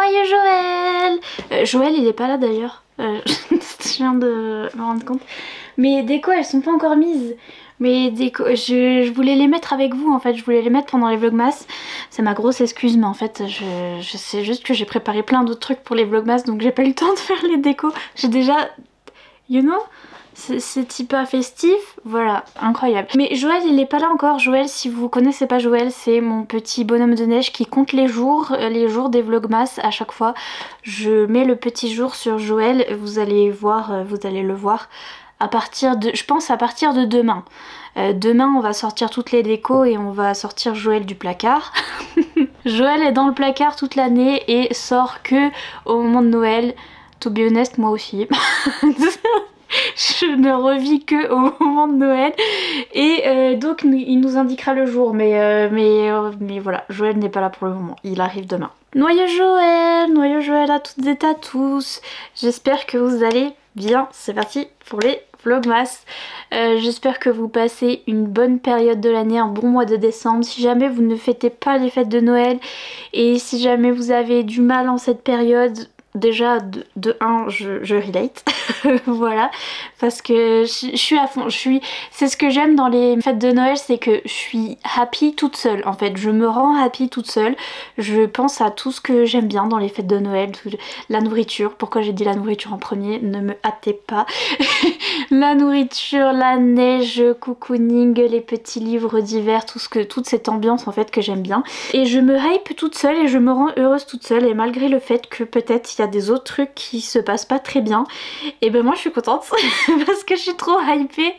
Noyeux Joël. Joël il est pas là d'ailleurs, je viens de me rendre compte. Mes décos elles sont pas encore mises. Mes décos, je voulais les mettre avec vous en fait, je voulais les mettre pendant les vlogmas. C'est ma grosse excuse mais en fait je sais juste que j'ai préparé plein d'autres trucs pour les vlogmas donc j'ai pas eu le temps de faire les décos. J'ai déjà, you know, c'est hyper festif, voilà, incroyable. Mais Joël il est pas là encore. Joël, si vous connaissez pas Joël, c'est mon petit bonhomme de neige qui compte les jours des vlogmas à chaque fois. Je mets le petit jour sur Joël, vous allez voir, vous allez le voir à partir de, je pense à partir de demain. Demain on va sortir toutes les décos et on va sortir Joël du placard. Joël est dans le placard toute l'année et sort que au moment de Noël. To be honest, moi aussi. Je ne revis que au moment de Noël et donc il nous indiquera le jour mais voilà, Joël n'est pas là pour le moment, il arrive demain. Noyeux Joël à toutes et à tous, j'espère que vous allez bien, c'est parti pour les vlogmas. J'espère que vous passez une bonne période de l'année, un bon mois de décembre. Si jamais vous ne fêtez pas les fêtes de Noël et si jamais vous avez du mal en cette période, déjà de 1 je relate. Voilà, parce que je suis à fond, c'est ce que j'aime dans les fêtes de Noël, c'est que je suis happy toute seule en fait, je me rends happy toute seule, je pense à tout ce que j'aime bien dans les fêtes de Noël, la nourriture, pourquoi j'ai dit la nourriture en premier, ne me hâtez pas. La nourriture, la neige, cocooning, les petits livres d'hiver, toute cette ambiance en fait que j'aime bien, et je me hype toute seule et je me rends heureuse toute seule, et malgré le fait que peut-être il y a des autres trucs qui se passent pas très bien, et ben moi je suis contente parce que je suis trop hypée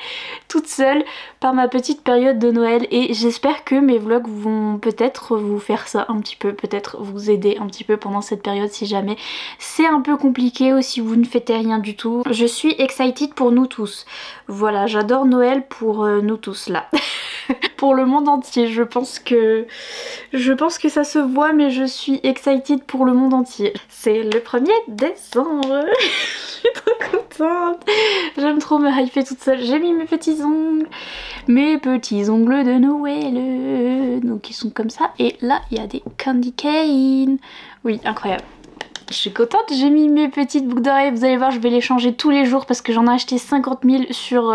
toute seule par ma petite période de Noël et j'espère que mes vlogs vont peut-être vous faire ça un petit peu, peut-être vous aider un petit peu pendant cette période si jamais c'est un peu compliqué ou si vous ne fêtez rien du tout. Je suis excited pour nous tous. Voilà, j'adore Noël pour nous tous là. Pour le monde entier, je pense que ça se voit mais je suis excited pour le monde entier. C'est le 1er décembre. Je suis trop contente. J'aime trop me hyper toute seule. J'ai mis mes petits ongles de Noël. Donc ils sont comme ça. Et là il y a des candy cane. Oui, incroyable. Je suis contente, j'ai mis mes petites boucles d'oreilles, vous allez voir je vais les changer tous les jours parce que j'en ai acheté 50 000 sur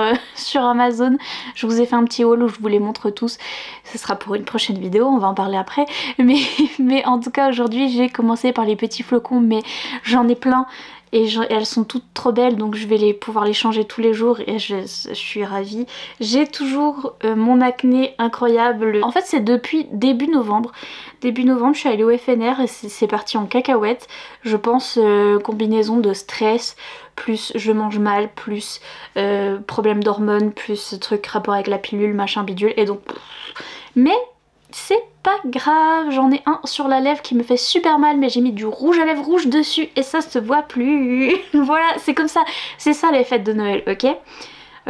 Amazon. Je vous ai fait un petit haul où je vous les montre tous, ce sera pour une prochaine vidéo, on va en parler après. Mais en tout cas aujourd'hui j'ai commencé par les petits flocons mais j'en ai plein. Et elles sont toutes trop belles donc je vais pouvoir les changer tous les jours et je suis ravie. J'ai toujours mon acné incroyable. En fait c'est depuis début novembre. Début novembre je suis allée au FNR et c'est parti en cacahuète. Je pense combinaison de stress, plus je mange mal, plus problème d'hormones, plus truc rapport avec la pilule, machin bidule et donc... Mais c'est pas grave, j'en ai un sur la lèvre qui me fait super mal mais j'ai mis du rouge à lèvres rouge dessus et ça se voit plus. Voilà, c'est comme ça, c'est ça les fêtes de Noël, ok?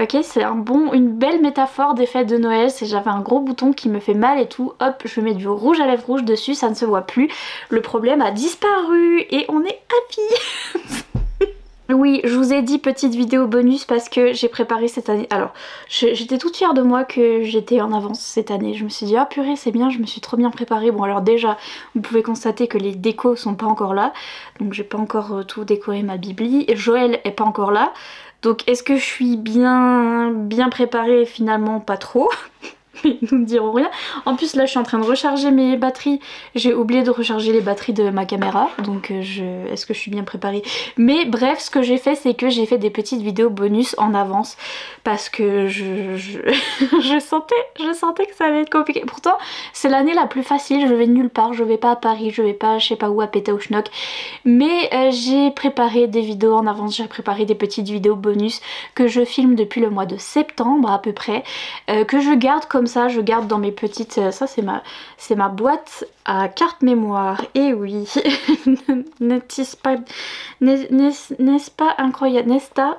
Ok, c'est une belle métaphore des fêtes de Noël, c'est j'avais un gros bouton qui me fait mal et tout, hop, je mets du rouge à lèvres rouge dessus, ça ne se voit plus, le problème a disparu et on est happy. Oui, je vous ai dit petite vidéo bonus parce que j'ai préparé cette année. Alors, j'étais toute fière de moi que j'étais en avance cette année. Je me suis dit, ah purée, c'est bien, je me suis trop bien préparée. Bon, alors déjà, vous pouvez constater que les décos sont pas encore là. Donc, j'ai pas encore tout décoré ma bibli. Joël est pas encore là. Donc, est-ce que je suis bien préparée? Finalement, pas trop. Nous ne dirons rien. En plus là je suis en train de recharger mes batteries. J'ai oublié de recharger les batteries de ma caméra. Donc est-ce que je suis bien préparée? Mais bref, ce que j'ai fait c'est que j'ai fait des petites vidéos bonus en avance. Parce que je sentais que ça allait être compliqué. Pourtant c'est l'année la plus facile. Je vais nulle part. Je vais pas à Paris. Je vais pas je sais pas où à Pétaouchnok. Mais j'ai préparé des vidéos en avance. J'ai préparé des petites vidéos bonus que je filme depuis le mois de septembre à peu près. Que je garde comme ça, je garde dans mes petites... Ça c'est ma boîte à carte mémoire. Et oui, n'est-ce pas incroyable? N'est-ce pas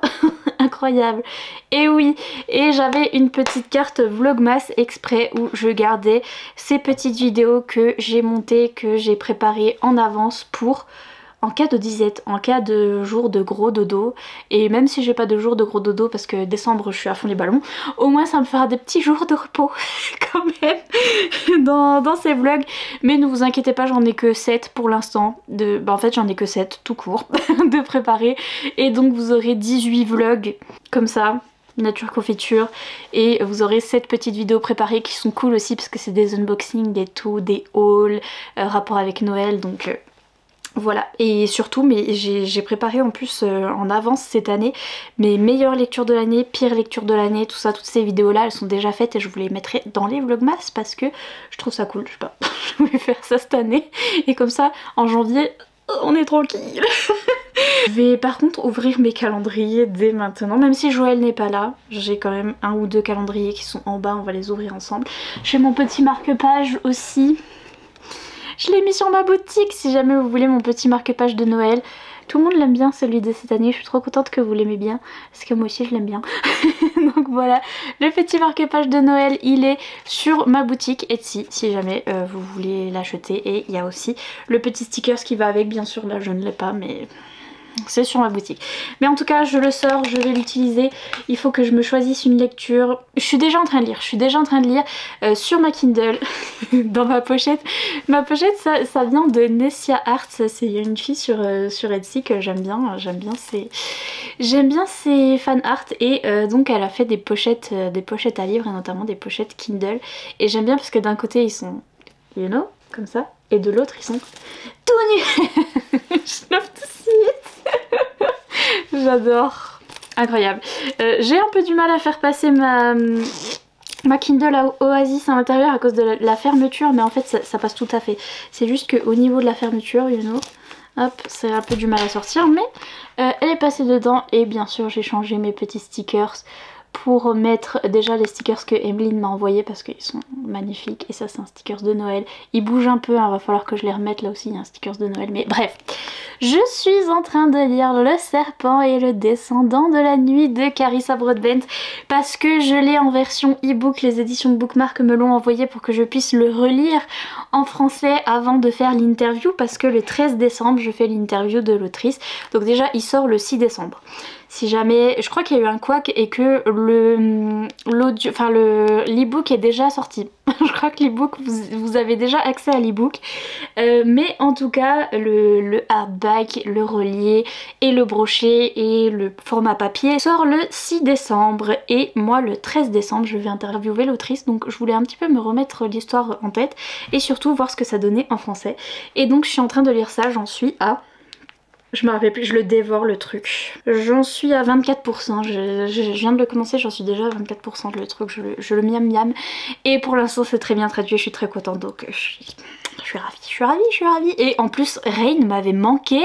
incroyable? Et oui, et j'avais une petite carte Vlogmas exprès où je gardais ces petites vidéos que j'ai montées, que j'ai préparées en avance pour... en cas de disette, en cas de jour de gros dodo, et même si j'ai pas de jour de gros dodo parce que décembre je suis à fond les ballons, au moins ça me fera des petits jours de repos quand même dans ces vlogs. Mais ne vous inquiétez pas, j'en ai que 7 pour l'instant, en fait j'en ai que 7 tout court de préparer, et donc vous aurez 18 vlogs comme ça, nature confiture, et vous aurez 7 petites vidéos préparées qui sont cool aussi parce que c'est des unboxings, des tout, des hauls, rapport avec Noël, donc voilà. Et surtout, mais j'ai préparé en plus en avance cette année mes meilleures lectures de l'année, pires lectures de l'année, tout ça, toutes ces vidéos là elles sont déjà faites et je vous les mettrai dans les vlogmas parce que je trouve ça cool, je sais pas, je voulais faire ça cette année et comme ça en janvier on est tranquille. Je vais par contre ouvrir mes calendriers dès maintenant, même si Joël n'est pas là, j'ai quand même un ou deux calendriers qui sont en bas, on va les ouvrir ensemble. J'ai mon petit marque-page aussi. Je l'ai mis sur ma boutique si jamais vous voulez mon petit marque-page de Noël. Tout le monde l'aime bien celui de cette année, je suis trop contente que vous l'aimez bien, parce que moi aussi je l'aime bien. Donc voilà, le petit marque-page de Noël il est sur ma boutique Etsy si jamais vous voulez l'acheter. Et il y a aussi le petit sticker qui va avec, bien sûr là je ne l'ai pas mais... c'est sur ma boutique. Mais en tout cas je le sors, je vais l'utiliser. Il faut que je me choisisse une lecture. Je suis déjà en train de lire, sur ma Kindle. Dans ma pochette. Ma pochette ça vient de Nessia Art. C'est une fille sur Etsy que j'aime bien. J'aime bien ses fan art. Et donc elle a fait des pochettes à livres et notamment des pochettes Kindle. Et j'aime bien parce que d'un côté ils sont, you know, comme ça. Et de l'autre ils sont tout nus. Je love to see it. J'adore. Incroyable. J'ai un peu du mal à faire passer ma Kindle à Oasis à l'intérieur à cause de la fermeture, mais en fait ça passe tout à fait. C'est juste qu'au niveau de la fermeture, you know, hop, c'est un peu du mal à sortir, mais elle est passée dedans. Et bien sûr j'ai changé mes petits stickers pour mettre déjà les stickers que Emeline m'a envoyés parce qu'ils sont magnifiques. Et ça c'est un stickers de Noël. Il bouge un peu, hein, va falloir que je les remette, là aussi il y a un stickers de Noël. Mais bref, je suis en train de lire Le Serpent et le Descendant de la Nuit de Carissa Broadbent parce que je l'ai en version e-book. Les éditions de Bookmark me l'ont envoyé pour que je puisse le relire en français avant de faire l'interview, parce que le 13 décembre je fais l'interview de l'autrice. Donc déjà il sort le 6 décembre. Si jamais, je crois qu'il y a eu un couac et que l'e-book est déjà sorti. Je crois que l'e-book, vous avez déjà accès à l'e-book. Mais en tout cas, le hardback, le relié et le brochet et le format papier sort le 6 décembre. Et moi, le 13 décembre, je vais interviewer l'autrice. Donc je voulais un petit peu me remettre l'histoire en tête et surtout voir ce que ça donnait en français. Et donc je suis en train de lire ça, j'en suis à... je me rappelle plus, je le dévore le truc. J'en suis à 24%, je viens de le commencer, j'en suis déjà à 24% de le truc, je le miam miam. Et pour l'instant c'est très bien traduit, je suis très contente, donc je suis ravie. Et en plus Rain m'avait manqué,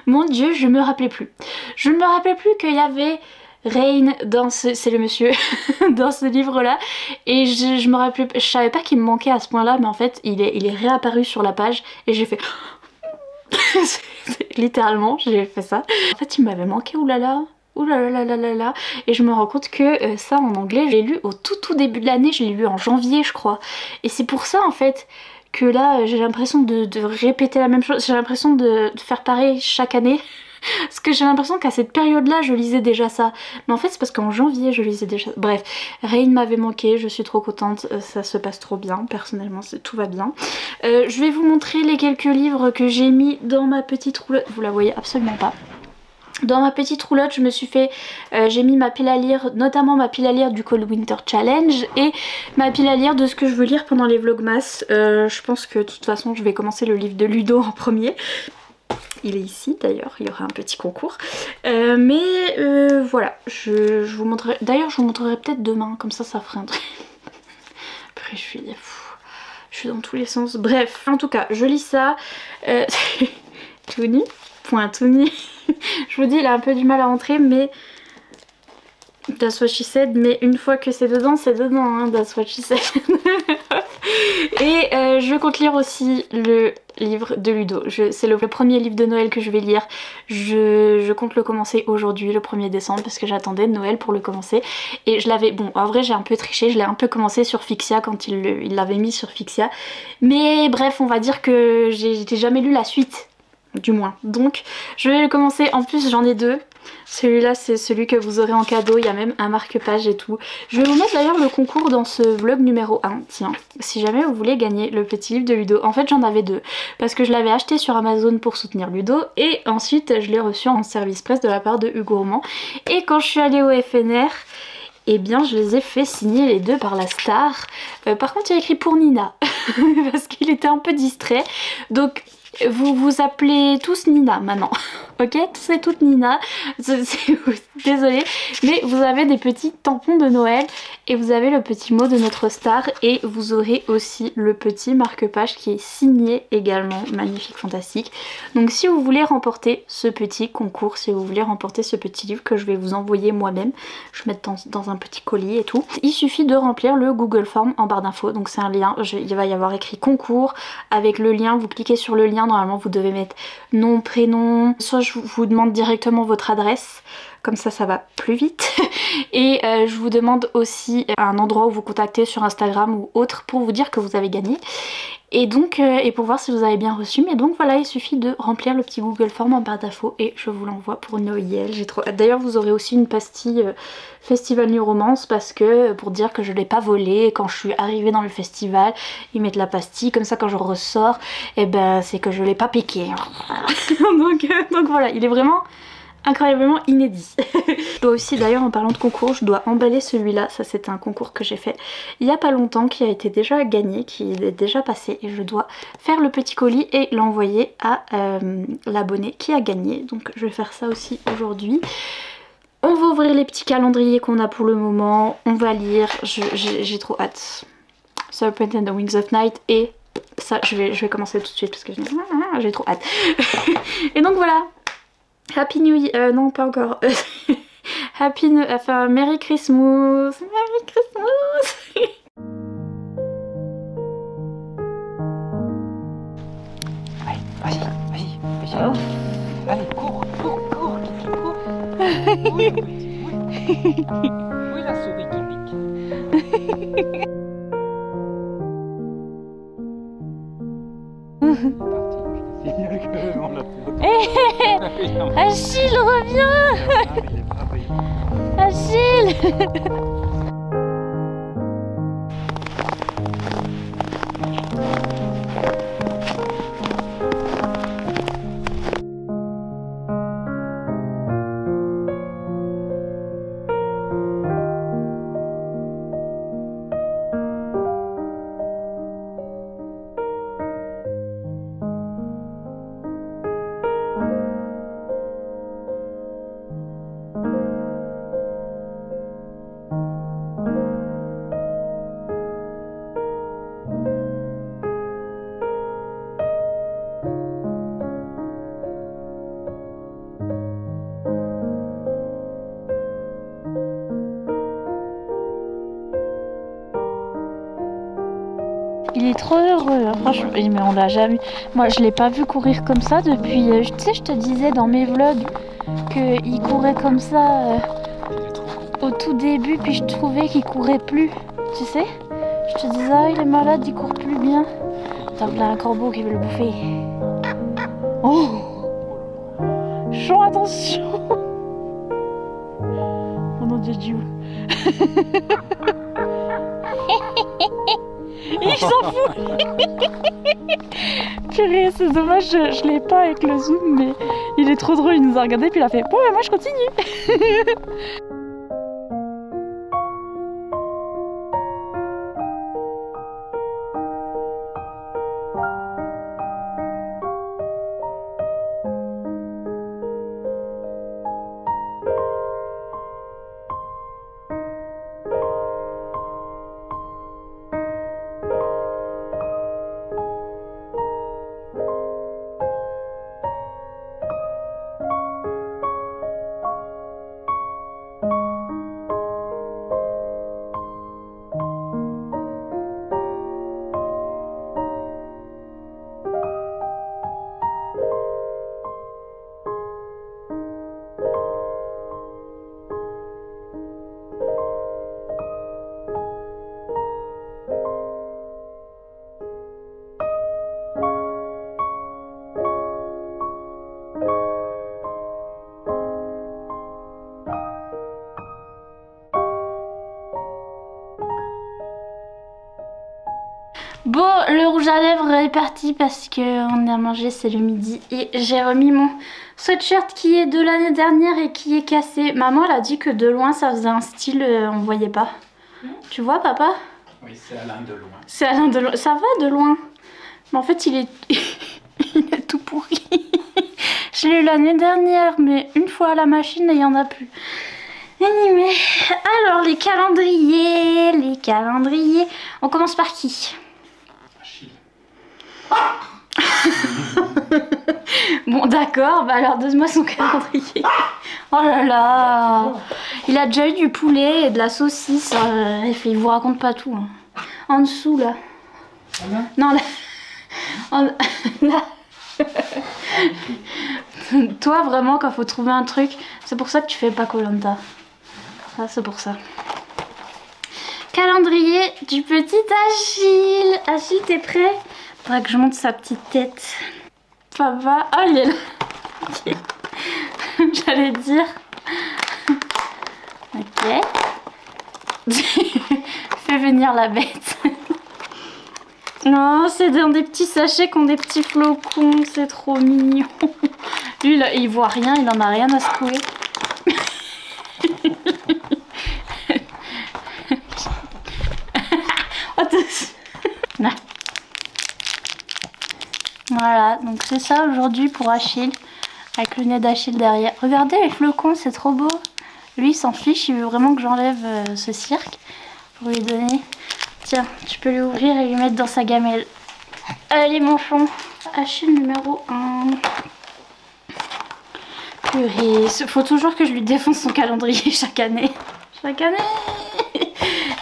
mon dieu, je me rappelais plus. Je ne me rappelais plus qu'il y avait Rain dans c'est le monsieur, dans ce livre là. Et je me rappelais, je savais pas qu'il me manquait à ce point là, mais en fait il est réapparu sur la page et j'ai fait... littéralement j'ai fait ça. En fait il m'avait manqué, oulala. Oulala. Et je me rends compte que ça en anglais je l'ai lu au tout début de l'année, je l'ai lu en janvier je crois. Et c'est pour ça en fait que là j'ai l'impression de répéter la même chose, j'ai l'impression de faire pareil chaque année. Parce que j'ai l'impression qu'à cette période-là, je lisais déjà ça. Mais en fait, c'est parce qu'en janvier, je lisais déjà... Bref, Rain m'avait manqué, je suis trop contente, ça se passe trop bien. Personnellement, tout va bien. Je vais vous montrer les quelques livres que j'ai mis dans ma petite roulotte. Vous la voyez absolument pas. Dans ma petite roulotte, je me suis fait... j'ai mis ma pile à lire, notamment ma pile à lire du Cold Winter Challenge et ma pile à lire de ce que je veux lire pendant les vlogmas. Je pense que de toute façon, je vais commencer le livre de Ludo en premier. Il est ici d'ailleurs, il y aura un petit concours. Voilà, je vous montrerai. D'ailleurs, je vous montrerai peut-être demain, comme ça ferait un truc. Après, je suis dans tous les sens. Bref, en tout cas, je lis ça. Tony, point Tony. Je vous dis, il a un peu du mal à entrer, mais that's what she said. Mais une fois que c'est dedans, hein, that's what she said. Et je compte lire aussi le livre de Ludo. C'est le premier livre de Noël que je vais lire. Je compte le commencer aujourd'hui, le 1er décembre, parce que j'attendais Noël pour le commencer. Et je l'avais... Bon, en vrai, j'ai un peu triché. Je l'ai un peu commencé sur Fixia quand il l'avait mis sur Fixia. Mais bref, on va dire que j'ai jamais lu la suite du moins. Donc je vais le commencer, en plus j'en ai deux. Celui-là c'est celui que vous aurez en cadeau, il y a même un marque-page et tout. Je vais vous mettre d'ailleurs le concours dans ce vlog numéro 1, tiens, si jamais vous voulez gagner le petit livre de Ludo. En fait j'en avais deux, parce que je l'avais acheté sur Amazon pour soutenir Ludo, et ensuite je l'ai reçu en service presse de la part de Hugo Roman. Et quand je suis allée au FNR, eh bien je les ai fait signer les deux par la star. Par contre il y a écrit pour Nina, parce qu'il était un peu distrait, donc... Vous vous appelez tous Nina maintenant, ok? C'est toute Nina, désolée, mais vous avez des petits tampons de Noël et vous avez le petit mot de notre star et vous aurez aussi le petit marque-page qui est signé également, magnifique, fantastique. Donc si vous voulez remporter ce petit concours, si vous voulez remporter ce petit livre que je vais vous envoyer moi-même, je vais mettre dans un petit colis et tout, il suffit de remplir le Google Form en barre d'infos, donc c'est un lien, il va y avoir écrit concours, avec le lien, vous cliquez sur le lien, normalement vous devez mettre nom, prénom, soit je vous demande directement votre adresse, comme ça va plus vite, et je vous demande aussi un endroit où vous contacter sur Instagram ou autre pour vous dire que vous avez gagné. Et donc, et pour voir si vous avez bien reçu, mais donc voilà, il suffit de remplir le petit Google Form en barre d'infos et je vous l'envoie pour Noël. J'ai trop hâte. D'ailleurs vous aurez aussi une pastille Festival New Romance, parce que pour dire que je l'ai pas volé, quand je suis arrivée dans le festival, ils mettent la pastille, comme ça quand je ressors, et ben c'est que je l'ai pas piqué. donc voilà, il est vraiment... incroyablement inédit. Je dois aussi, d'ailleurs en parlant de concours, je dois emballer celui-là. Ça c'est un concours que j'ai fait il y a pas longtemps, qui a été déjà gagné, qui est déjà passé, et je dois faire le petit colis et l'envoyer à l'abonné qui a gagné. Donc je vais faire ça aussi aujourd'hui. On va ouvrir les petits calendriers qu'on a pour le moment, on va lire, j'ai trop hâte. Serpent and the Wings of Night, et ça je vais commencer tout de suite parce que j'ai trop hâte. Et donc voilà. Happy New Year, non pas encore. Enfin Merry Christmas, Merry Christmas. Allez, vas-y. Oh. Allez, cours. Oui. Oui, la souris qui pique. Achille, reviens. Achille. Il est trop heureux, hein, franchement. Mais on l'a jamais... Moi, je l'ai pas vu courir comme ça depuis... tu sais, je te disais dans mes vlogs qu'il courait comme ça au tout début, puis je trouvais qu'il courait plus. Tu sais, je te disais, ah, il est malade, il court plus bien. Attends, là, un corbeau qui veut le bouffer. Oh, chant, attention. Oh non, Dieu. Il s'en fout. Purée, c'est dommage, je l'ai pas avec le zoom, mais il est trop drôle, il nous a regardé puis il a fait bon, mais moi je continue. Bon, le rouge à lèvres est parti parce qu'on a mangé, c'est le midi. Et j'ai remis mon sweatshirt qui est de l'année dernière et qui est cassé. Maman, elle a dit que de loin, ça faisait un style, on voyait pas. Tu vois, papa? Oui, c'est Alain de loin. C'est Alain de loin. Ça va de loin. Mais en fait, il est, il est tout pourri. Je l'ai eu l'année dernière, mais une fois à la machine et il n'y en a plus. Anyway. Alors, les calendriers, On commence par qui? Achille. Bon, d'accord, bah alors donne-moi son calendrier. Oh là là. Il a déjà eu du poulet et de la saucisse. Il vous raconte pas tout. Hein. En dessous, là. Non, là. Là. Toi, vraiment, quand faut trouver un truc, c'est pour ça que tu fais pas Koh-Lanta. Ça, c'est pour ça. Calendrier du petit Achille. Achille, t'es prêt? Faudrait que je monte sa petite tête. Papa. Ah, il est là. Okay. J'allais dire. Ok. Fais venir la bête. Non, c'est dans des petits sachets qui ont des petits flocons. C'est trop mignon. Lui, là, il voit rien. Il en a rien à secouer. Voilà, donc c'est ça aujourd'hui pour Achille, avec le nez d'Achille derrière. Regardez les flocons, c'est trop beau. Lui, il s'en fiche, il veut vraiment que j'enlève ce cirque pour lui donner. Tiens, tu peux lui ouvrir et lui mettre dans sa gamelle. Allez, mon fond. Achille numéro 1. Purée, il faut toujours que je lui défonce son calendrier chaque année. Chaque année.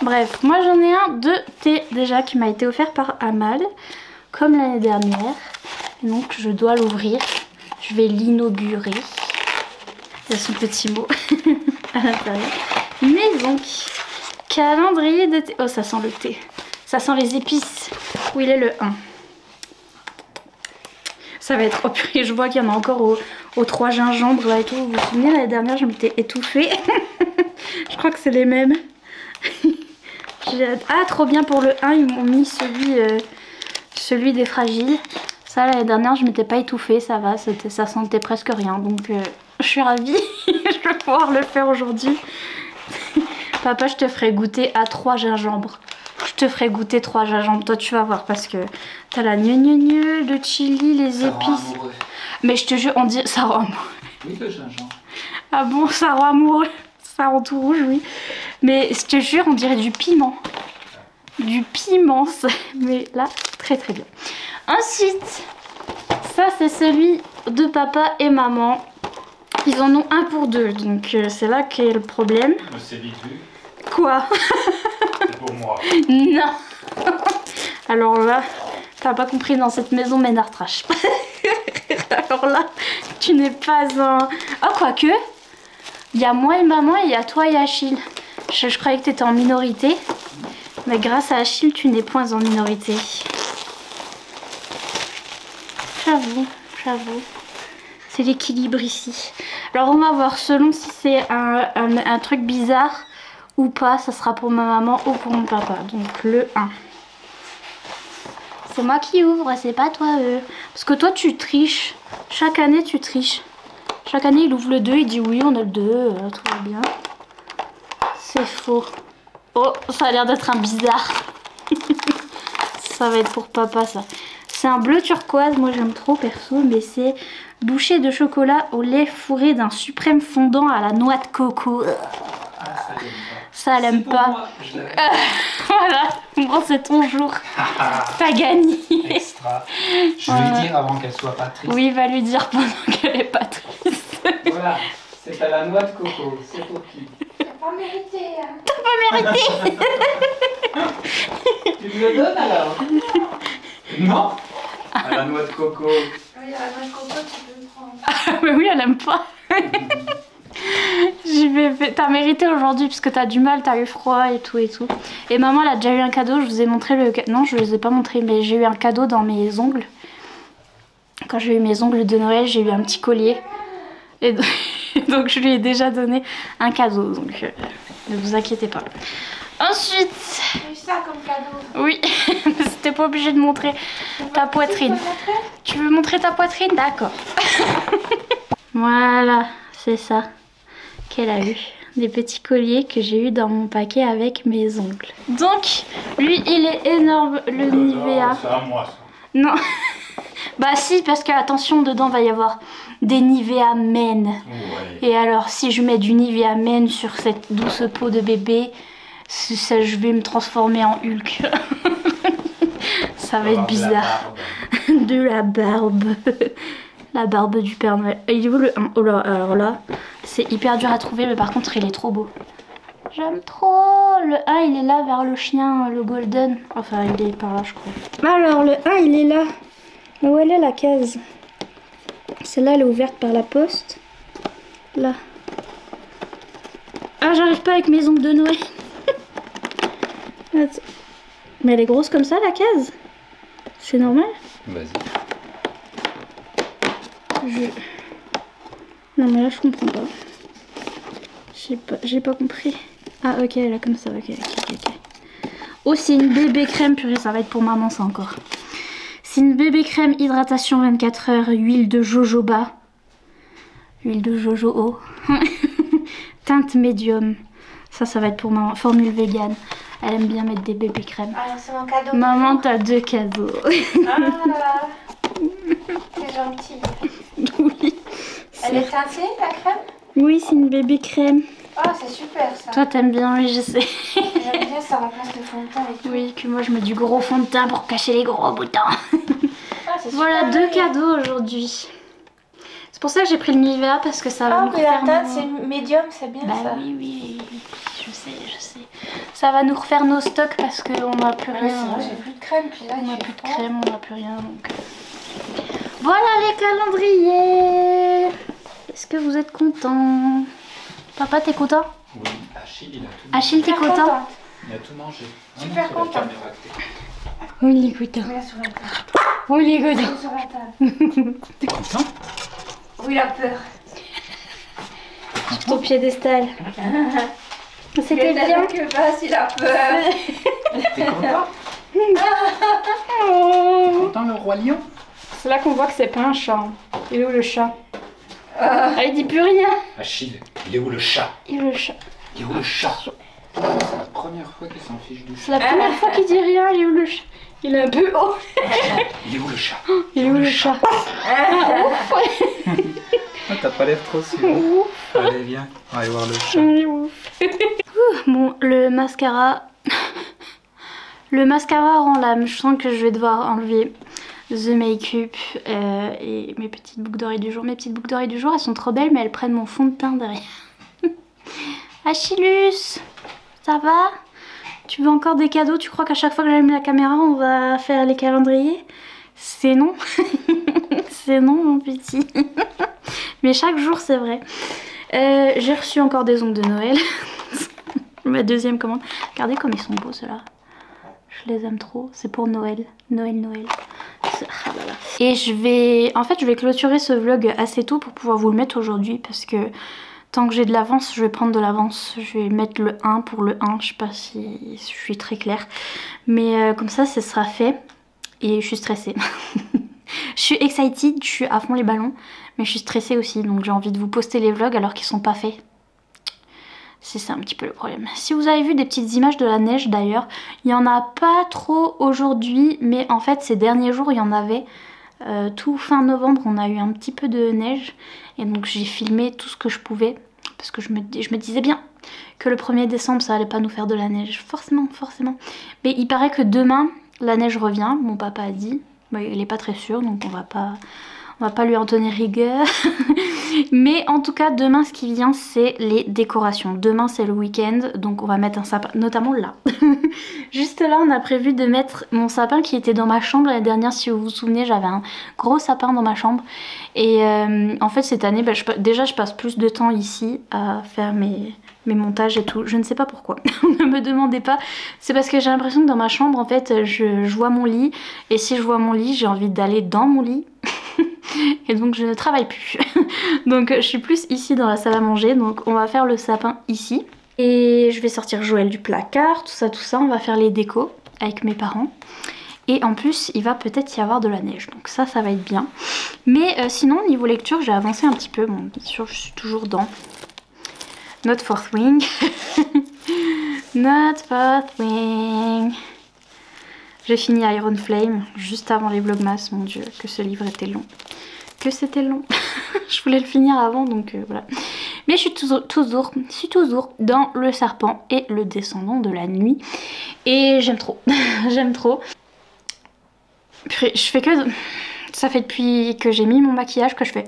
Bref, moi j'en ai un de thé déjà qui m'a été offert par Amal, comme l'année dernière. Donc je dois l'ouvrir. Je vais l'inaugurer. Il y a son petit mot à l'intérieur. Mais donc, calendrier de thé. Oh, ça sent le thé. Ça sent les épices. Où il est le 1? Ça va être... Oh purée, je vois qu'il y en a encore aux 3 gingembres là et tout. Vous vous souvenez, l'année dernière, je m'étais étouffée. Je crois que c'est les mêmes. Ah, trop bien pour le 1, ils m'ont mis celui des fragiles. Ça, l'année dernière, je m'étais pas étouffée, ça va, ça sentait presque rien. Donc, je suis ravie. Je vais pouvoir le faire aujourd'hui. Papa, je te ferai goûter à 3 gingembres. Je te ferai goûter 3 gingembres. Toi, tu vas voir parce que t'as la gneu, le chili, les épices. Mais je te jure, on dit ça rend amoureux. Oui, le gingembre. Ah bon, ça rend amoureux. Ça rend tout rouge, oui. Mais je te jure, on dirait du piment. Du piment, mais là, très très bien. Ensuite, ça c'est celui de papa et maman. Ils en ont un pour 2, donc c'est là qu'est le problème. C'est vite vu. Quoi? C'est pour moi. Non. Alors là, t'as pas compris, dans cette maison Ménard Trash. Alors là, tu n'es pas un... Oh, quoique, il y a moi et maman et il y a toi et Achille. Je croyais que tu étais en minorité. Mais grâce à Achille, tu n'es point en minorité. J'avoue. C'est l'équilibre ici. Alors on va voir selon si c'est un truc bizarre ou pas. Ça sera pour ma maman ou pour mon papa. Donc le 1. C'est moi qui ouvre, c'est pas toi. Parce que toi tu triches. Chaque année tu triches. Chaque année il ouvre le 2, il dit oui on a le 2, tout va bien. C'est faux. Oh, ça a l'air d'être un bizarre. Ça va être pour papa ça. C'est un bleu turquoise, moi j'aime trop perso, mais c'est bouchée de chocolat au lait fourré d'un suprême fondant à la noix de coco. Ça elle aime pas. Voilà, bon c'est ton jour. T'as gagné. Extra. Je vais lui dire avant qu'elle soit pas triste. Oui, va lui dire pendant qu'elle est pas triste. Voilà, c'est à la noix de coco, c'est pour qui? T'as pas mérité. Hein. T'as pas mérité. Tu me le donnes alors? Non? À la noix de coco. Oui, à la noix de coco, tu peux me prendre. Ah, mais oui, elle aime pas. T'as mérité aujourd'hui parce que t'as du mal, t'as eu froid et tout et tout. Et maman elle a déjà eu un cadeau, je vous ai montré le... Non, je les ai pas montré, mais j'ai eu un cadeau dans mes ongles. Quand j'ai eu mes ongles de Noël, j'ai eu un petit collier. Et donc je lui ai déjà donné un cadeau, donc ne vous inquiétez pas. Ensuite... J'ai eu ça comme cadeau. Oui, c'était t'es pas obligée de montrer ta poitrine. Tu veux montrer ta poitrine? D'accord. Voilà, c'est ça qu'elle a eu. Des petits colliers que j'ai eu dans mon paquet avec mes ongles. Donc, lui, il est énorme, le Nivea. C'est à moi ça. Non. Bah si, parce que attention, dedans va y avoir des Nivea Men. Ouais. Et alors, si je mets du Nivea Men sur cette douce peau de bébé, ça, je vais me transformer en Hulk. Ça va être bizarre. De la barbe. La barbe du Père Noël. Il est où le 1? Oh là, alors là, c'est hyper dur à trouver, mais par contre, il est trop beau. J'aime trop. Le 1, il est là vers le chien, le golden. Enfin, il est par là, je crois. Alors, le 1, il est là. Où elle est la case? Celle-là, elle est ouverte par la poste. Là. Ah, j'arrive pas avec mes ongles de Noël. Attends. Mais elle est grosse comme ça, la case? C'est normal? Vas-y. Non mais là je comprends pas. J'ai pas compris. Ah ok, là comme ça, ok. Oh, c'est une bébé crème, purée, ça va être pour maman ça encore. C'est une bébé crème hydratation 24 heures, huile de jojoba. Huile de jojo. Teinte médium. Ça va être pour maman. Formule vegan. Elle aime bien mettre des bébés crèmes. Alors c'est mon cadeau. Maman, t'as 2 cadeaux. Ah là là. C'est gentil. Oui. Elle est teintée la crème? Oui, c'est une bébé crème. Ah c'est super ça. Toi, t'aimes bien, oui, je sais. J'aime bien, ça remplace le fond de teint et tout. Oui, que moi je mets du gros fond de teint pour cacher les gros boutons. Ah, c'est Voilà, super 2 cadeaux aujourd'hui. C'est pour ça que j'ai pris le Nivea parce que ça va Ah nous mais la refaire teinte nos... c'est médium, c'est bien Bah ça. oui, je sais. Ça va nous refaire nos stocks parce qu'on n'a plus Ouais, rien. c'est vrai, j'ai plus de crème, puis là On n'a il plus fait de froid. crème, on n'a plus rien. Donc... Voilà les calendriers. Est-ce que vous êtes contents? Papa, t'es content? Oui, Achille, il a tout Achille, t'es Super content? contente. Il a tout mangé. Super c'est la content. caméra que t'es- Oui, il est content. Mets-la sur la table. Oui, il est content. Mets-la sur la table. T'es content? Oui, il a peur. Ton piédestal. C'était bien. Que passe, il a peur. T'es content? Oh. Content le roi lion? C'est là qu'on voit que c'est pas un chat. Il est où le chat? Ah, il dit plus rien. Achille, il est où le chat? Il est où le chat? Il est où le chat? C'est la première fois qu'il s'en fiche du C'est chat. la première fois qu'il dit rien. Il est où le chat? Il est un peu haut. Il est où le chat? Il est où le chat? Ah, ouf. Ah, t'as pas l'air trop sûr. Allez, viens, on va aller voir le chat. Il est ouf. Bon, le mascara. Le mascara rend l'âme. Je sens que je vais devoir enlever The Make-up et mes petites boucles d'oreilles du jour. Mes petites boucles d'oreilles du jour, elles sont trop belles, mais elles prennent mon fond de teint derrière. Achillus, ça va? Tu veux encore des cadeaux? Tu crois qu'à chaque fois que j'allume la caméra, on va faire les calendriers? C'est non. C'est non, mon petit. Mais chaque jour, c'est vrai. J'ai reçu encore des ongles de Noël. Ma deuxième commande. Regardez comme ils sont beaux, ceux-là. Je les aime trop. C'est pour Noël. Noël. Ah là là. Et je vais clôturer ce vlog assez tôt pour pouvoir vous le mettre aujourd'hui. Parce que tant que j'ai de l'avance, je vais prendre de l'avance. Je vais mettre le 1 pour le 1. Je sais pas si je suis très claire. Mais comme ça, ce sera fait. Et je suis stressée. Je suis excited, je suis à fond les ballons. Mais je suis stressée aussi. Donc j'ai envie de vous poster les vlogs alors qu'ils sont pas faits. C'est un petit peu le problème. Si vous avez vu des petites images de la neige d'ailleurs, il n'y en a pas trop aujourd'hui, mais en fait ces derniers jours il y en avait. Tout fin novembre on a eu un petit peu de neige et donc j'ai filmé tout ce que je pouvais parce que je me disais bien que le 1er décembre ça allait pas nous faire de la neige, forcément. Mais il paraît que demain la neige revient, mon papa a dit, mais il est pas très sûr donc on va pas lui en tenir rigueur. Mais en tout cas demain ce qui vient c'est les décorations. Demain c'est le week-end donc on va mettre un sapin, notamment là. Juste là on a prévu de mettre mon sapin qui était dans ma chambre l'année dernière. Si vous vous souvenez j'avais un gros sapin dans ma chambre. Et en fait cette année déjà je passe plus de temps ici à faire mes montages et tout. Je ne sais pas pourquoi. Ne me demandez pas. C'est parce que j'ai l'impression que dans ma chambre en fait je vois mon lit. Et si je vois mon lit j'ai envie d'aller dans mon lit. Et donc je ne travaille plus. Donc je suis plus ici dans la salle à manger. Donc on va faire le sapin ici. Et je vais sortir Joël du placard, tout ça. On va faire les décos avec mes parents. Et en plus il va peut-être y avoir de la neige, donc ça va être bien. Mais sinon niveau lecture j'ai avancé un petit peu, bon bien sûr je suis toujours dans Not Fourth Wing. Not Fourth Wing. J'ai fini Iron Flame juste avant les vlogmas, mon dieu que ce livre était long. Que c'était long. Je voulais le finir avant donc voilà. Mais je suis toujours dans Le Serpent et le Descendant de la Nuit. Et j'aime trop. J'aime trop. Puis, je fais que... Ça fait depuis que j'ai mis mon maquillage que je fais.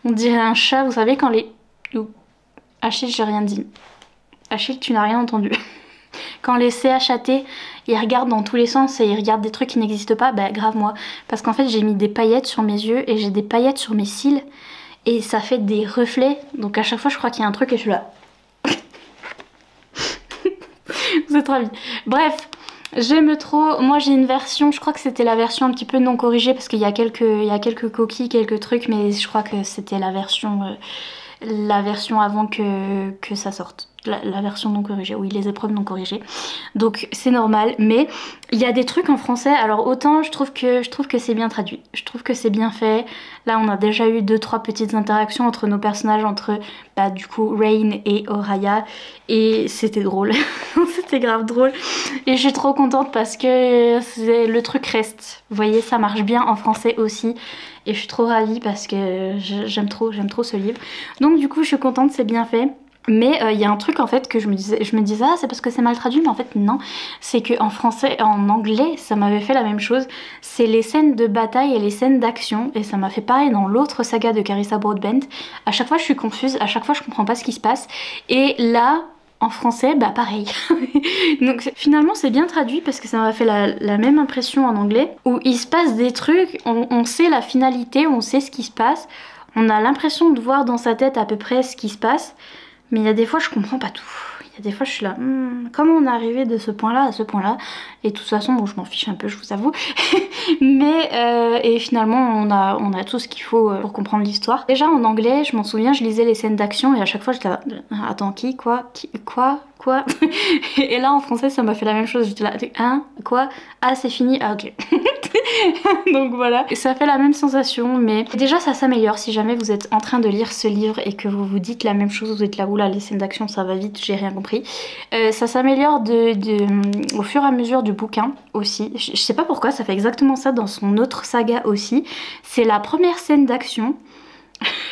On dirait un chat, vous savez quand les... Achille, j'ai rien dit. Achille, tu n'as rien entendu. Quand les CHAT, ils regardent dans tous les sens et ils regardent des trucs qui n'existent pas, bah grave moi. Parce qu'en fait j'ai mis des paillettes sur mes yeux et j'ai des paillettes sur mes cils. Et ça fait des reflets. Donc à chaque fois je crois qu'il y a un truc et je suis là. Vous êtes ravis. Bref, j'aime trop. Moi j'ai une version, je crois que c'était la version un petit peu non corrigée. Parce qu'il y a quelques coquilles, quelques trucs. Mais je crois que c'était la version avant que ça sorte. La version non corrigée, oui, les épreuves non corrigées. Donc c'est normal, mais il y a des trucs en français. Alors autant je trouve que c'est bien traduit, je trouve que c'est bien fait. Là on a déjà eu 2-3 petites interactions entre nos personnages, entre bah, du coup Rain et Oraya, et c'était drôle. C'était grave drôle. Et je suis trop contente parce que le truc reste. Vous voyez, ça marche bien en français aussi. Et je suis trop ravie parce que j'aime trop ce livre. Donc du coup je suis contente, c'est bien fait. Mais il y a un truc en fait que je me disais ah c'est parce que c'est mal traduit, mais en fait non, c'est que en français, en anglais ça m'avait fait la même chose. C'est les scènes de bataille et les scènes d'action, et ça m'a fait pareil dans l'autre saga de Carissa Broadbent. À chaque fois je suis confuse, à chaque fois je comprends pas ce qui se passe, et là en français bah pareil. Donc finalement c'est bien traduit parce que ça m'a fait la même impression en anglais, où il se passe des trucs, on sait la finalité, on sait ce qui se passe, on a l'impression de voir dans sa tête à peu près ce qui se passe. Mais il y a des fois je comprends pas tout. Il y a des fois je suis là, comment on est arrivé de ce point là à ce point là. Et de toute façon bon je m'en fiche un peu, je vous avoue. Mais et finalement on a tout ce qu'il faut pour comprendre l'histoire. Déjà en anglais je m'en souviens, je lisais les scènes d'action et à chaque fois j'étais là, attends quoi. Et là en français ça m'a fait la même chose, j'étais là, hein, quoi, ah c'est fini, ah ok. Donc voilà, et ça fait la même sensation, mais déjà ça s'améliore. Si jamais vous êtes en train de lire ce livre et que vous vous dites la même chose, vous êtes là, oula les scènes d'action ça va vite, j'ai rien compris. Ça s'améliore au fur et à mesure du bouquin aussi. Je sais pas pourquoi, ça fait exactement ça dans son autre saga aussi. C'est la première scène d'action.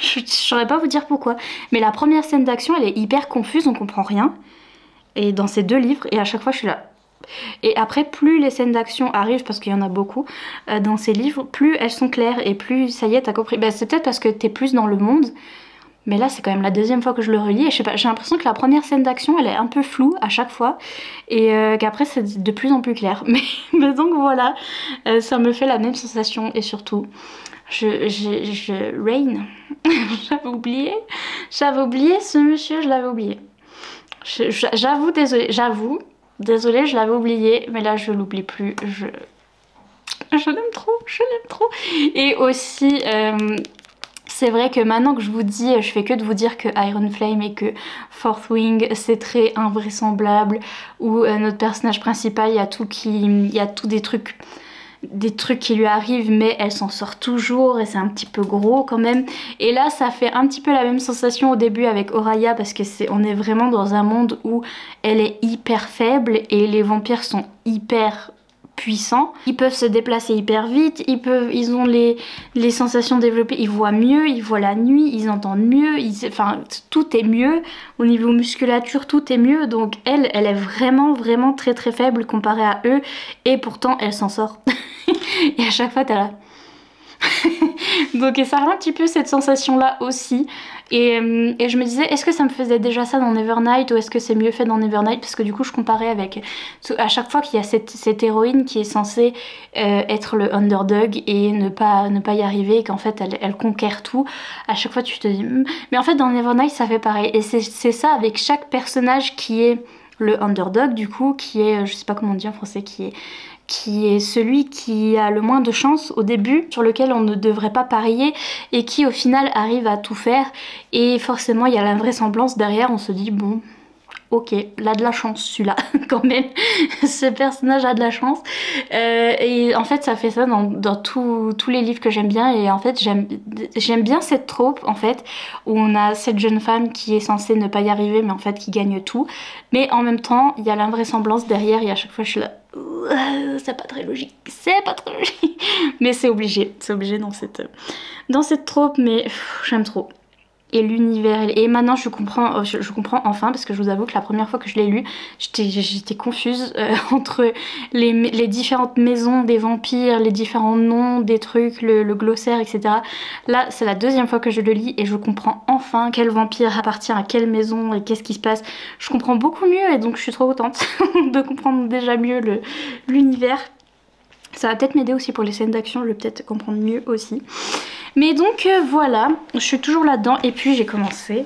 Je saurais pas vous dire pourquoi, mais la première scène d'action elle est hyper confuse, on comprend rien. Et dans ces deux livres, et à chaque fois je suis là. Et après plus les scènes d'action arrivent, parce qu'il y en a beaucoup dans ces livres, plus elles sont claires et plus ça y est t'as compris. Bah, c'est peut-être parce que t'es plus dans le monde, mais là c'est quand même la deuxième fois que je le relis et je sais pas, j'ai l'impression que la première scène d'action elle est un peu floue à chaque fois et qu'après c'est de plus en plus clair. Mais donc voilà, ça me fait la même sensation. Et surtout Rain, j'avais oublié ce monsieur, je l'avais oublié. J'avoue, désolée, je l'avais oublié, mais là je l'oublie plus. Je l'aime trop. Et aussi, c'est vrai que maintenant que je vous dis, je fais que de vous dire que Iron Flame et que Fourth Wing c'est très invraisemblable, où notre personnage principal, il y a tout des trucs qui lui arrivent, mais elle s'en sort toujours et c'est un petit peu gros quand même. Et là ça fait un petit peu la même sensation au début avec Oraya, parce que on est vraiment dans un monde où elle est hyper faible et les vampires sont hyper puissants. Ils peuvent se déplacer hyper vite, ils ont les sensations développées, ils voient mieux, ils voient la nuit, ils entendent mieux, enfin tout est mieux au niveau musculature, tout est mieux. Donc elle est vraiment très faible comparée à eux, et pourtant elle s'en sort. Et à chaque fois t'es là. Donc ça a un petit peu cette sensation là aussi. Et je me disais, est-ce que ça me faisait déjà ça dans Nevernight, ou est-ce que c'est mieux fait dans Nevernight? Parce que du coup je comparais avec à chaque fois qu'il y a cette héroïne qui est censée être le underdog et ne pas y arriver, et qu'en fait elle conquiert tout, à chaque fois tu te dis mais en fait dans Nevernight ça fait pareil. Et c'est ça avec chaque personnage qui est le underdog, du coup, qui est, je sais pas comment on dit en français, qui est celui qui a le moins de chance au début, sur lequel on ne devrait pas parier, et qui au final arrive à tout faire. Et forcément il y a l'invraisemblance derrière, on se dit bon, ok, il a de la chance celui-là quand même, ce personnage a de la chance. Et en fait ça fait ça dans tous les livres que j'aime bien, et en fait j'aime bien cette trope en fait, où on a cette jeune femme qui est censée ne pas y arriver mais en fait qui gagne tout, mais en même temps il y a l'invraisemblance derrière et à chaque fois je suis là, c'est pas très logique, mais c'est obligé dans cette trope, mais j'aime trop. Et l'univers, et maintenant je comprends enfin, parce que je vous avoue que la première fois que je l'ai lu, j'étais confuse entre les différentes maisons des vampires, les différents noms des trucs, le glossaire, etc. Là c'est la deuxième fois que je le lis et je comprends enfin quel vampire appartient à quelle maison et qu'est-ce qui se passe. Je comprends beaucoup mieux et donc je suis trop contente de comprendre déjà mieux l'univers. Ça va peut-être m'aider aussi pour les scènes d'action, je vais peut-être comprendre mieux aussi. Mais donc voilà, je suis toujours là-dedans et puis j'ai commencé.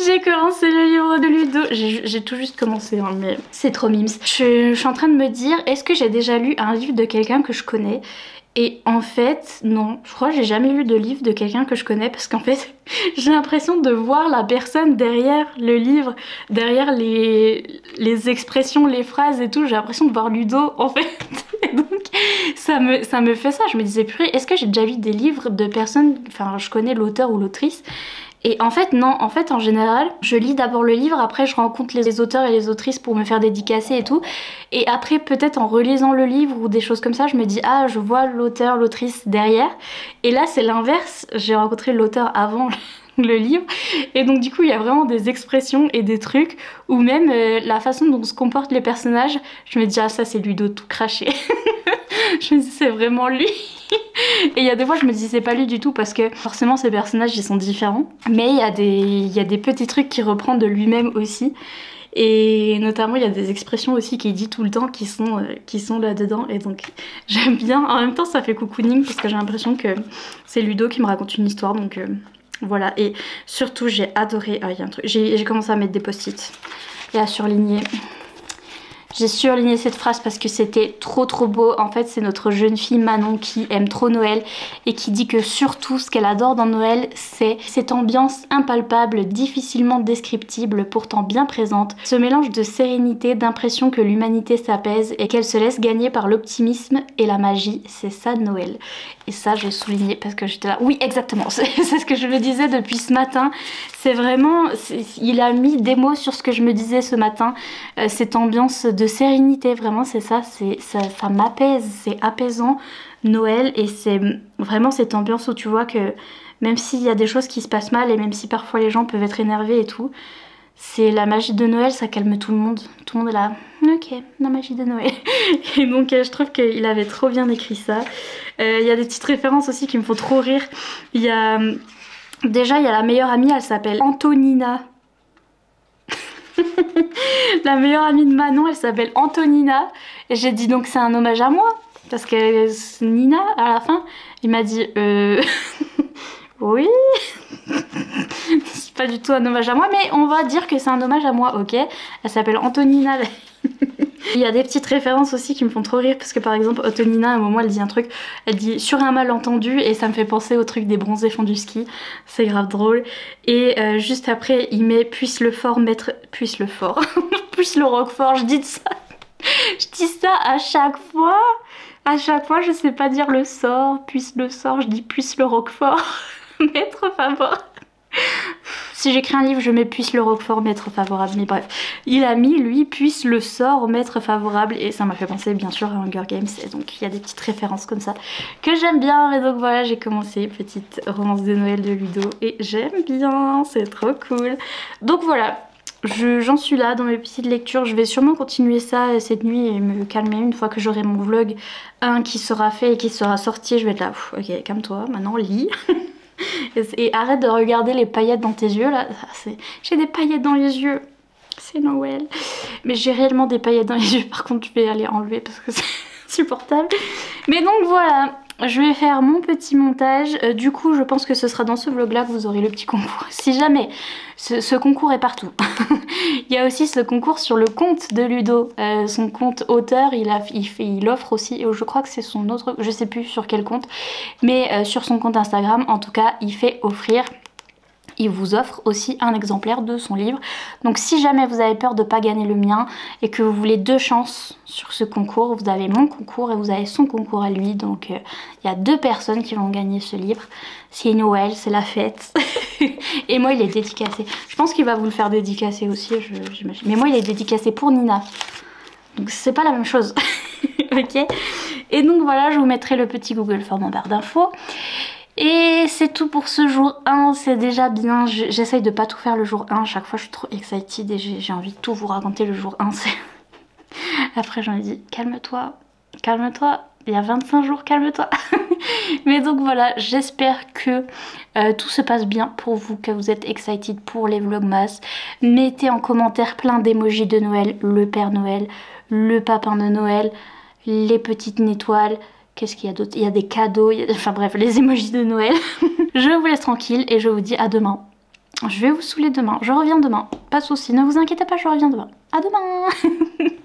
J'ai commencé le livre de Ludo. J'ai tout juste commencé, hein, mais c'est trop mimes. Je suis en train de me dire, est-ce que j'ai déjà lu un livre de quelqu'un que je connais? Et en fait, non, je crois que j'ai jamais lu de livre de quelqu'un que je connais parce qu'en fait, j'ai l'impression de voir la personne derrière le livre, derrière les expressions, les phrases et tout. J'ai l'impression de voir Ludo en fait. Et donc, ça me fait ça. Je me disais, purée, est-ce que j'ai déjà lu des livres de personnes, enfin, je connais l'auteur ou l'autrice? Et en fait non, en fait en général je lis d'abord le livre, après je rencontre les auteurs et les autrices pour me faire dédicacer et tout, et après peut-être en relisant le livre ou des choses comme ça je me dis ah je vois l'auteur, l'autrice derrière, et là c'est l'inverse, j'ai rencontré l'auteur avant le livre, et donc du coup il y a vraiment des expressions et des trucs, ou même la façon dont se comportent les personnages, je me dis ah ça c'est Ludo tout craché. Je me dis c'est vraiment lui. Et il y a des fois je me dis c'est pas lui du tout parce que forcément ces personnages ils sont différents, mais il y a des petits trucs qu'il reprend de lui-même aussi, et notamment il y a des expressions aussi qu'il dit tout le temps qui sont là-dedans, et donc j'aime bien. En même temps ça fait cocooning parce que j'ai l'impression que c'est Ludo qui me raconte une histoire, donc voilà. Et surtout j'ai adoré, il y a un truc, j'ai commencé à mettre des post-it et à surligner. J'ai surligné cette phrase parce que c'était trop beau. En fait c'est notre jeune fille Manon qui aime trop Noël et qui dit que surtout ce qu'elle adore dans Noël c'est cette ambiance impalpable, difficilement descriptible, pourtant bien présente. Ce mélange de sérénité, d'impression que l'humanité s'apaise et qu'elle se laisse gagner par l'optimisme et la magie. C'est ça Noël. Et ça j'ai souligné parce que j'étais là, oui exactement, c'est ce que je me disais depuis ce matin. C'est vraiment, il a mis des mots sur ce que je me disais ce matin, cette ambiance de sérénité, vraiment c'est ça, ça m'apaise, c'est apaisant Noël, et c'est vraiment cette ambiance où tu vois que même s'il y a des choses qui se passent mal et même si parfois les gens peuvent être énervés et tout, c'est la magie de Noël, ça calme tout le monde est là, ok, la magie de Noël. Et donc je trouve qu'il avait trop bien écrit ça. Il y a des petites références aussi qui me font trop rire. Déjà il y a la meilleure amie, elle s'appelle Antonina. La meilleure amie de Manon elle s'appelle Antonina, et j'ai dit donc c'est un hommage à moi parce que Nina à la fin il m'a dit oui. C'est pas du tout un hommage à moi, mais on va dire que c'est un hommage à moi, ok. Elle s'appelle Antonina. Il y a des petites références aussi qui me font trop rire parce que par exemple Antonina à un moment elle dit un truc, elle dit sur un malentendu, et ça me fait penser au truc des bronzés font du ski, c'est grave drôle. Et juste après il met puisse le fort mettre, puisse le fort puisse le roquefort, je dis ça à chaque fois je sais pas dire le sort, puisse le sort, je dis puisse le roquefort. Maître favorable. Si j'écris un livre je mets puisse le roquefort maître favorable, mais bref il a mis lui puisse le sort maître favorable, et ça m'a fait penser bien sûr à Hunger Games, et donc il y a des petites références comme ça que j'aime bien. Et donc voilà, j'ai commencé petite romance de Noël de Ludo et j'aime bien, c'est trop cool. Donc voilà, j'en suis là dans mes petites lectures. Je vais sûrement continuer ça cette nuit et me calmer une fois que j'aurai mon vlog 1 qui sera fait et qui sera sorti. Je vais être là, ok calme-toi, maintenant lis. Et arrête de regarder les paillettes dans tes yeux là. J'ai des paillettes dans les yeux, c'est Noël. Mais j'ai réellement des paillettes dans les yeux, par contre je vais aller enlever parce que c'est insupportable. Mais donc voilà, je vais faire mon petit montage. Du coup je pense que ce sera dans ce vlog là que vous aurez le petit concours. Si jamais ce concours est partout. Il y a aussi ce concours sur le compte de Ludo, son compte auteur, il offre aussi, je crois que c'est son autre, je sais plus sur quel compte, mais sur son compte Instagram en tout cas il fait offrir il vous offre aussi un exemplaire de son livre. Donc si jamais vous avez peur de ne pas gagner le mien et que vous voulez 2 chances sur ce concours, vous avez mon concours et vous avez son concours à lui. Donc il y a 2 personnes qui vont gagner ce livre. C'est Noël, c'est la fête. Et moi il est dédicacé. Je pense qu'il va vous le faire dédicacer aussi, j'imagine. Mais moi il est dédicacé pour Nina. Donc c'est pas la même chose. Ok. Et donc voilà, je vous mettrai le petit Google Form en barre d'infos. Et c'est tout pour ce jour 1, c'est déjà bien. J'essaye de pas tout faire le jour 1, chaque fois je suis trop excited et j'ai envie de tout vous raconter le jour 1. Après j'en ai dit calme-toi, calme-toi, il y a 25 jours, calme-toi. Mais donc voilà, j'espère que tout se passe bien pour vous, que vous êtes excited pour les vlogmas. Mettez en commentaire plein d'émojis de Noël, le Père Noël, le Papin de Noël, les petites étoiles. Qu'est-ce qu'il y a d'autre? Il y a des cadeaux, enfin bref, les émojis de Noël. Je vous laisse tranquille et je vous dis à demain. Je vais vous saouler demain, je reviens demain. Pas de soucis, ne vous inquiétez pas, je reviens demain. À demain.